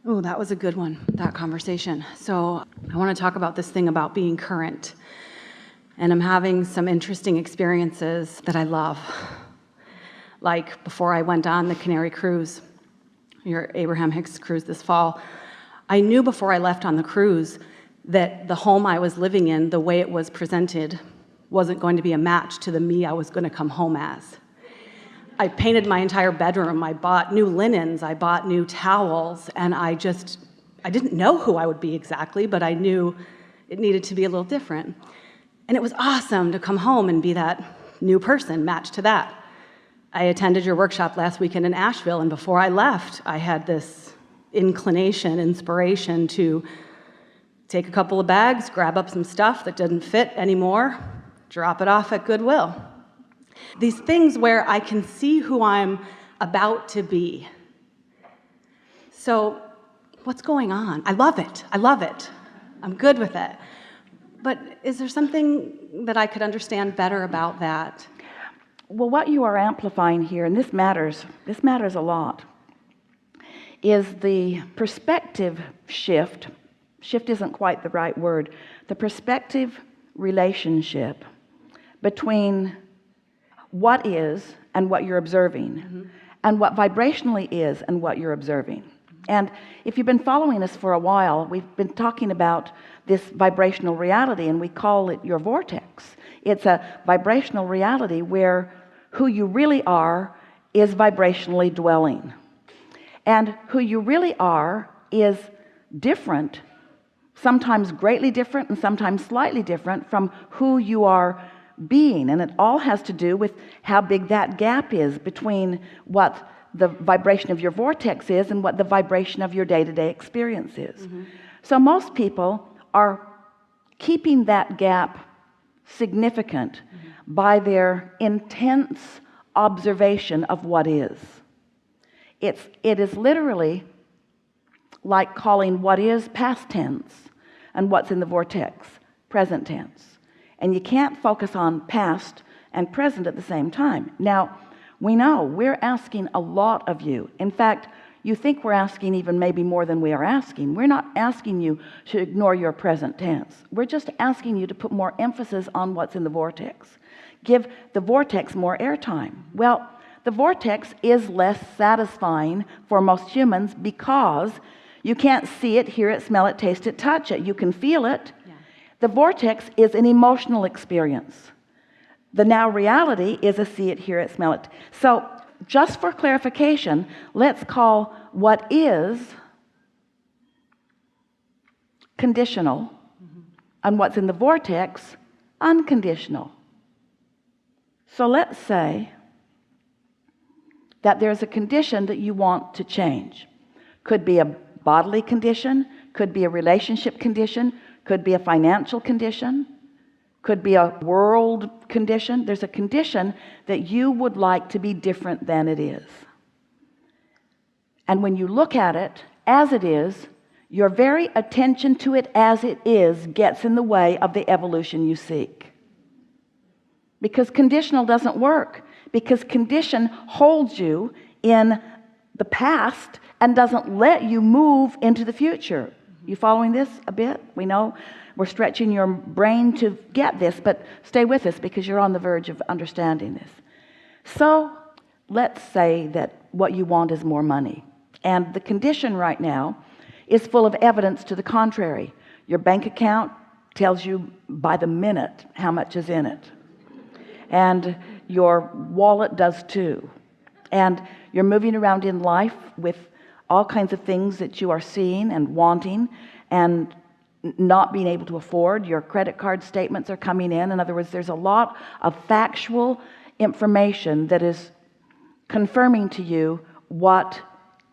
Oh, that was a good one, that conversation. So I want to talk about this thing about being current. And I'm having some interesting experiences that I love. Like before I went on the Canary cruise, your Abraham Hicks cruise this fall, I knew before I left on the cruise that the home I was living in, the way it was presented, wasn't going to be a match to the me I was going to come home as. I painted my entire bedroom, I bought new linens, I bought new towels, and I didn't know who I would be exactly, but I knew it needed to be a little different. And it was awesome to come home and be that new person, matched to that. I attended your workshop last weekend in Asheville, and before I left, I had this inspiration to take a couple of bags, grab up some stuff that didn't fit anymore, drop it off at Goodwill. These things where I can see who I'm about to be. So, what's going on? I love it. I'm good with it. But is there something that I could understand better about that? Well, what you are amplifying here, and this matters a lot, is the perspective shift. Shift isn't quite the right word. The perspective relationship between what is and what you're observing, and what vibrationally is and what you're observing. And if you've been following us for a while, we've been talking about this vibrational reality, and we call it your vortex. It's a vibrational reality where who you really are is vibrationally dwelling, and who you really are is different, sometimes greatly different and sometimes slightly different from who you are being. And it all has to do with how big that gap is between what the vibration of your vortex is and what the vibration of your day-to-day experience is. So most people are keeping that gap significant by their intense observation of what is. It is literally like calling what is past tense and what's in the vortex present tense. And you can't focus on past and present at the same time. Now, we know we're asking a lot of you. In fact, you think we're asking even maybe more than we are asking. We're not asking you to ignore your present tense. We're just asking you to put more emphasis on what's in the vortex. Give the vortex more airtime. Well, the vortex is less satisfying for most humans because you can't see it, hear it, smell it, taste it, touch it. You can feel it. The vortex is an emotional experience. The now reality is a see it, hear it, smell it. So just for clarification, let's call what is conditional and what's in the vortex unconditional. So let's say that there's a condition that you want to change. Could be a bodily condition, could be a relationship condition, could be a financial condition, could be a world condition. There's a condition that you would like to be different than it is. And when you look at it as it is, your very attention to it as it is gets in the way of the evolution you seek. Because conditional doesn't work. Because condition holds you in the past and doesn't let you move into the future. You following this a bit? We know we're stretching your brain to get this, but stay with us because you're on the verge of understanding this. So let's say that what you want is more money, and the condition right now is full of evidence to the contrary. Your bank account tells you by the minute how much is in it, and your wallet does too, and you're moving around in life with all kinds of things that you are seeing and wanting and not being able to afford. Your credit card statements are coming in. In other words, there's a lot of factual information that is confirming to you what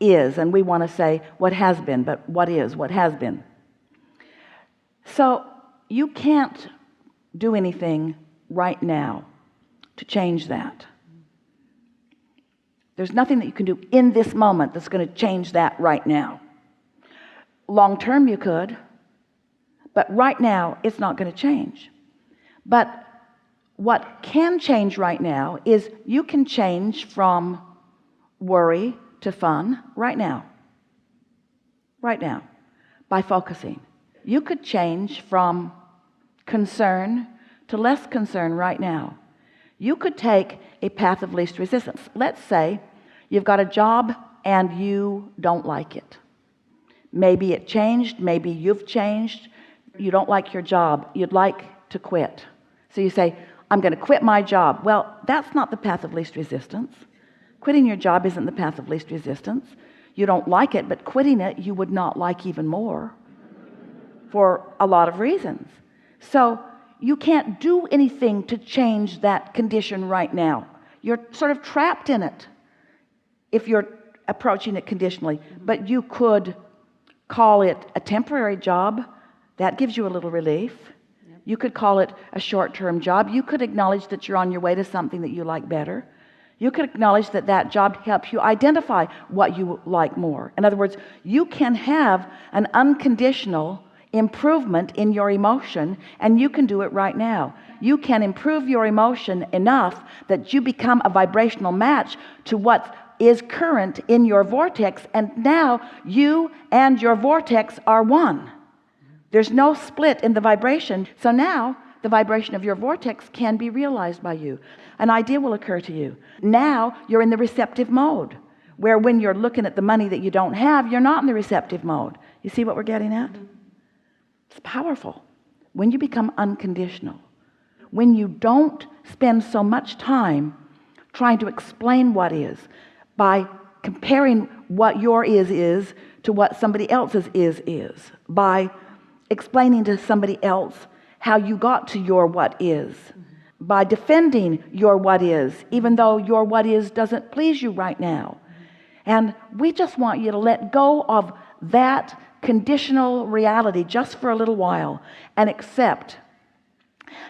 is, and we want to say what has been, but what is, what has been. So you can't do anything right now to change that. There's nothing that you can do in this moment that's going to change that right now. Long term you could, but right now it's not going to change. But what can change right now is you can change from worry to fun right now. right now by focusing. You could change from concern to less concern right now. You could take a path of least resistance. Let's say you've got a job and you don't like it. Maybe it changed, maybe you've changed. You don't like your job, you'd like to quit. So you say, I'm going to quit my job. Well, that's not the path of least resistance. Quitting your job isn't the path of least resistance. You don't like it, but quitting it you would not like even more for a lot of reasons. So you can't do anything to change that condition right now. You're sort of trapped in it if you're approaching it conditionally. But you could call it a temporary job. That gives you a little relief. You could call it a short-term job. You could acknowledge that you're on your way to something that you like better. You could acknowledge that that job helps you identify what you like more. In other words, you can have an unconditional improvement in your emotion, and you can do it right now. You can improve your emotion enough that you become a vibrational match to what is current in your vortex, and now you and your vortex are one. There's no split in the vibration. So now the vibration of your vortex can be realized by you. An idea will occur to you. Now you're in the receptive mode, where when you're looking at the money that you don't have, you're not in the receptive mode. You see what we're getting at? It's powerful. When you become unconditional, when you don't spend so much time trying to explain what is by comparing what your is to what somebody else's is, by explaining to somebody else how you got to your what is, by defending your what is, even though your what is doesn't please you right now. And we just want you to let go of that conditional reality just for a little while and accept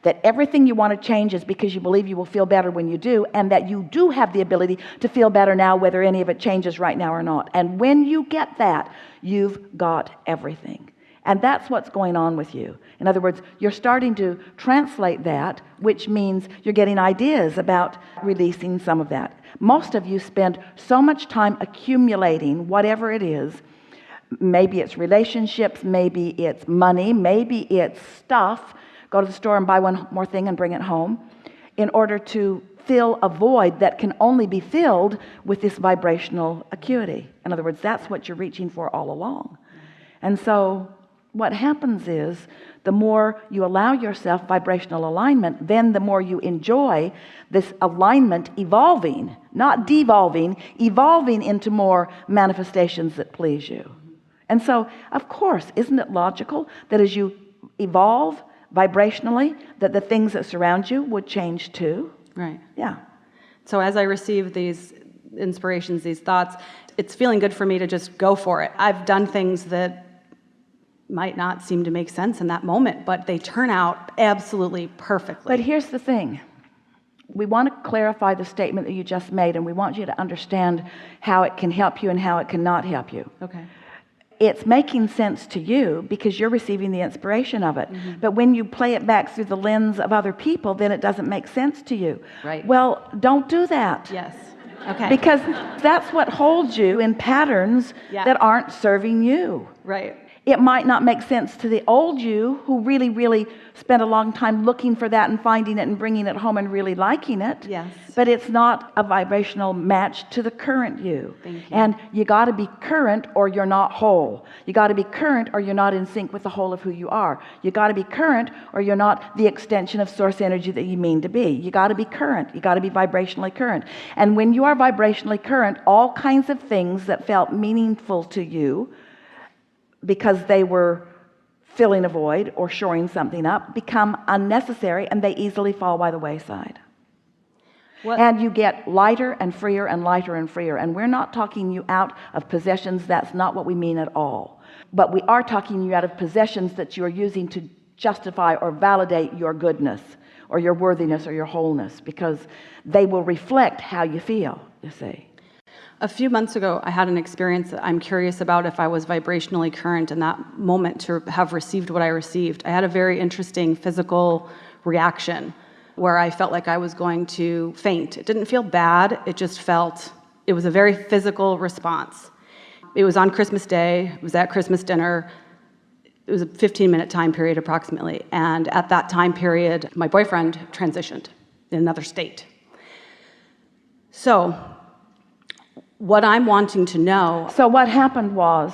that everything you want to change is because you believe you will feel better when you do, and that you do have the ability to feel better now whether any of it changes right now or not. And when you get that, you've got everything. And that's what's going on with you. In other words, you're starting to translate that, which means you're getting ideas about releasing some of that. Most of you spend so much time accumulating whatever it is. Maybe it's relationships, maybe it's money, maybe it's stuff. Go to the store and buy one more thing and bring it home in order to fill a void that can only be filled with this vibrational acuity. In other words, that's what you're reaching for all along. And so what happens is the more you allow yourself vibrational alignment, then the more you enjoy this alignment evolving, not devolving, evolving into more manifestations that please you. And so, of course, isn't it logical that as you evolve vibrationally, that the things that surround you would change too? Right. Yeah. So as I receive these inspirations, these thoughts, it's feeling good for me to just go for it. I've done things that might not seem to make sense in that moment, but they turn out absolutely perfectly. But here's the thing. We want to clarify the statement that you just made, and we want you to understand how it can help you and how it cannot help you. Okay. It's making sense to you because you're receiving the inspiration of it. Mm-hmm. But when you play it back through the lens of other people, then it doesn't make sense to you. Right. Well, don't do that. Yes. Okay. Because that's what holds you in patterns that aren't serving you. Right. It might not make sense to the old you who really, really spent a long time looking for that and finding it and bringing it home and really liking it. Yes. But it's not a vibrational match to the current you. Thank you. And you got to be current or you're not whole. You got to be current or you're not in sync with the whole of who you are. You got to be current or you're not the extension of source energy that you mean to be. You got to be current. You got to be vibrationally current. And when you are vibrationally current, all kinds of things that felt meaningful to you because they were filling a void or shoring something up become unnecessary, and they easily fall by the wayside. And you get lighter and freer and lighter and freer. And we're not talking you out of possessions. That's not what we mean at all. But we are talking you out of possessions that you are using to justify or validate your goodness or your worthiness or your wholeness, because they will reflect how you feel, you see. A few months ago, I had an experience that I'm curious about if I was vibrationally current in that moment to have received what I received. I had a very interesting physical reaction where I felt like I was going to faint. It didn't feel bad. It just felt, it was a very physical response. It was on Christmas Day. It was at Christmas dinner. It was a 15-minute time period approximately. And at that time period, my boyfriend transitioned in another state. So what I'm wanting to know... So what happened was,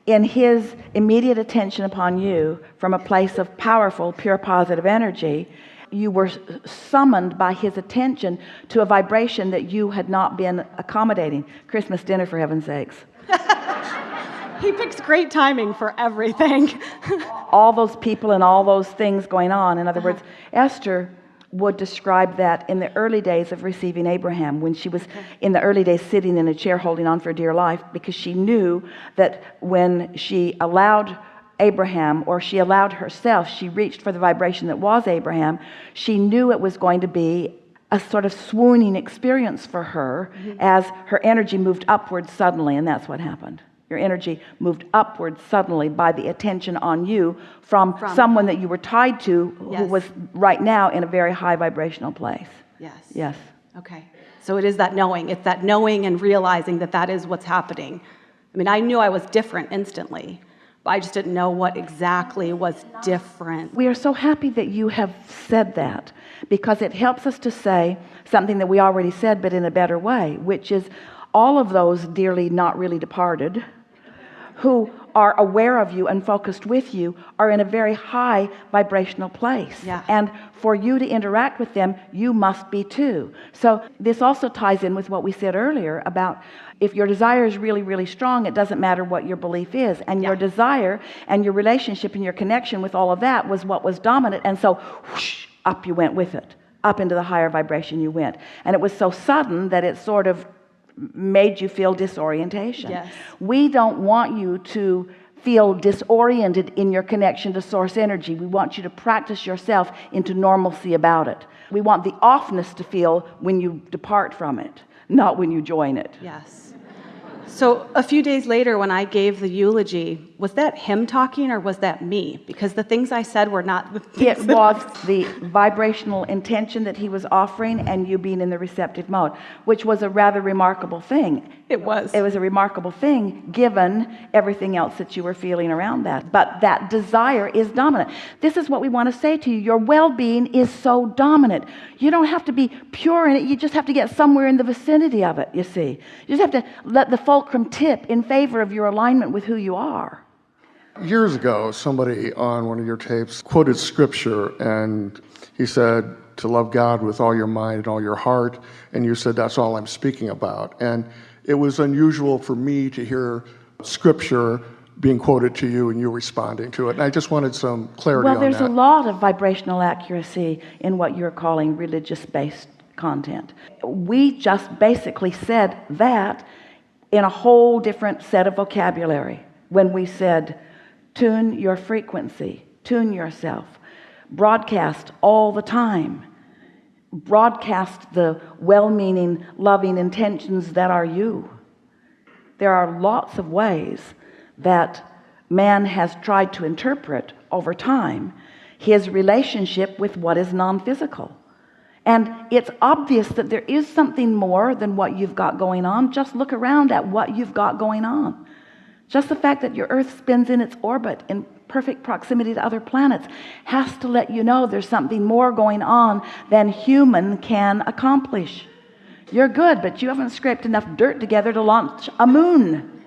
in his immediate attention upon you, from a place of powerful, pure positive energy, you were summoned by his attention to a vibration that you had not been accommodating. Christmas dinner, for heaven's sakes. He picks great timing for everything. All those people and all those things going on. In other words, Esther would describe that in the early days of receiving Abraham, when she was in the early days sitting in a chair holding on for dear life, because she knew that when she allowed Abraham, or she allowed herself, she reached for the vibration that was Abraham, she knew it was going to be a sort of swooning experience for her as her energy moved upwards suddenly, and that's what happened. Your energy moved upwards suddenly by the attention on you from someone that you were tied to, who was right now in a very high vibrational place. Yes. Yes. Okay. So it is that knowing. It's that knowing and realizing that that is what's happening. I mean, I knew I was different instantly, but I just didn't know what exactly was different. We are so happy that you have said that, because it helps us to say something that we already said, but in a better way, which is all of those dearly not really departed who are aware of you and focused with you are in a very high vibrational place. Yeah. And for you to interact with them, you must be too. So this also ties in with what we said earlier about if your desire is really, really strong, it doesn't matter what your belief is. And your desire and your relationship and your connection with all of that was what was dominant. And so whoosh, up you went with it. Up into the higher vibration you went. And it was so sudden that it sort of made you feel disorientation. Yes. We don't want you to feel disoriented in your connection to source energy. We want you to practice yourself into normalcy about it. We want the offness to feel when you depart from it, not when you join it. Yes. So a few days later, when I gave the eulogy, was that him talking or was that me? Because the things I said were not the things It was the vibrational intention that he was offering and you being in the receptive mode, which was a rather remarkable thing. It was. It was a remarkable thing given everything else that you were feeling around that. But that desire is dominant. This is what we want to say to you. Your well-being is so dominant. You don't have to be pure in it. You just have to get somewhere in the vicinity of it, you see. You just have to let the fulcrum tip in favor of your alignment with who you are. Years ago, somebody on one of your tapes quoted scripture, and he said to love God with all your mind and all your heart, and you said that's all I'm speaking about. And it was unusual for me to hear scripture being quoted to you and you responding to it. And I just wanted some clarity on that. Well, there's a lot of vibrational accuracy in what you're calling religious-based content. We just basically said that in a whole different set of vocabulary when we said, tune your frequency, tune yourself, broadcast all the time, broadcast the well-meaning, loving intentions that are you. There are lots of ways that man has tried to interpret over time his relationship with what is non-physical. And it's obvious that there is something more than what you've got going on. Just look around at what you've got going on. Just the fact that your Earth spins in its orbit in perfect proximity to other planets has to let you know there's something more going on than human can accomplish. You're good, but you haven't scraped enough dirt together to launch a moon.